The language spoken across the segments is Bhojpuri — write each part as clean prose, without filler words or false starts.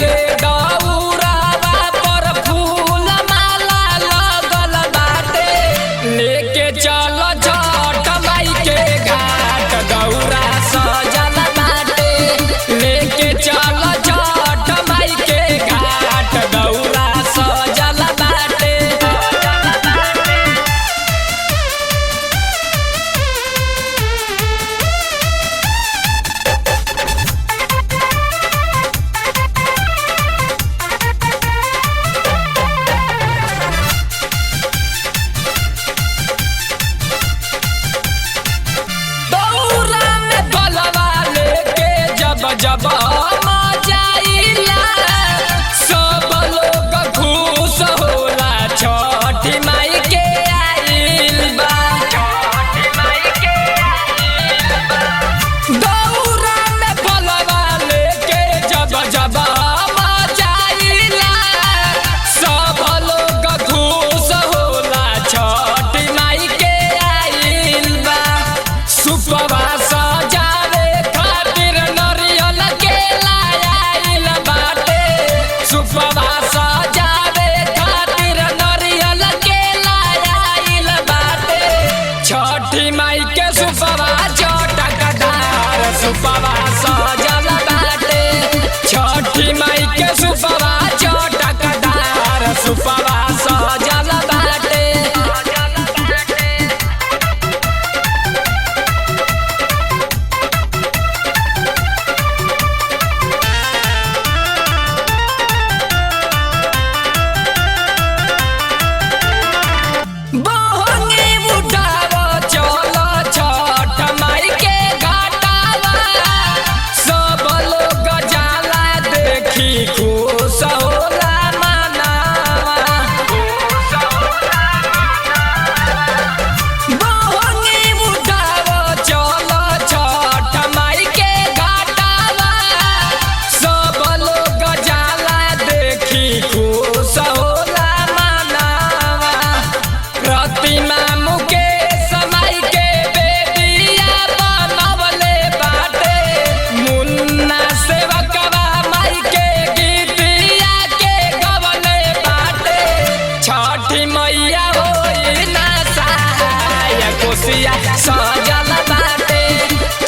रे दौरावा पर फूल माला लगल बाटे। लेके चल छठ माई के घाट दौरा सजल बाटे। लेके चल छठ माई के घाट दौरा सजल बाटे। दौरा में बलवा लेके जब जब जाइला सब लोग खुश होला। छठी माई के आइल बा। दौरा में बलवा लेके जब जब जाइला सब लोग खुश होला। छठी माई के आइल बा। सुपवा सजावे खातिर नरियल के लाइल बाटे। सुपवा सजावे खातिर नरियल के लाइल बाटे। छठी माई के सुपवा चटकदार सुपवा सजल बाटे। छठी माई के सुपवा चटकदार सुपवा सजल बाटे। बहंगी उठाव चल छठ माई के घाटावा। सब लोग जाला देखी खुश होला मनावा। बहंगी उठाव चल छठ माई के घाटावा। सब लोग जाला देखी खुश होला मनावा। प्रतिमा मुकेश माई के बेदिया बनवले बाटे। मुन्ना सेवकवा माई के गीतिया के गवले बाटे। छठी मैया होई ना सहाय कोसिया सजल बाटे।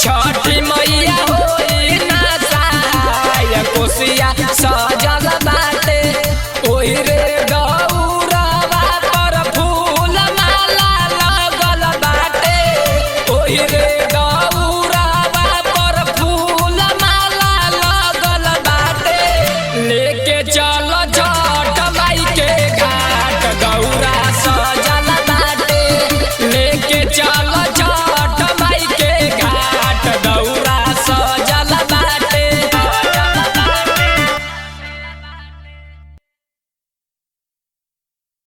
छठी मैया होई ना सहाय कोसिया सजल बाटे।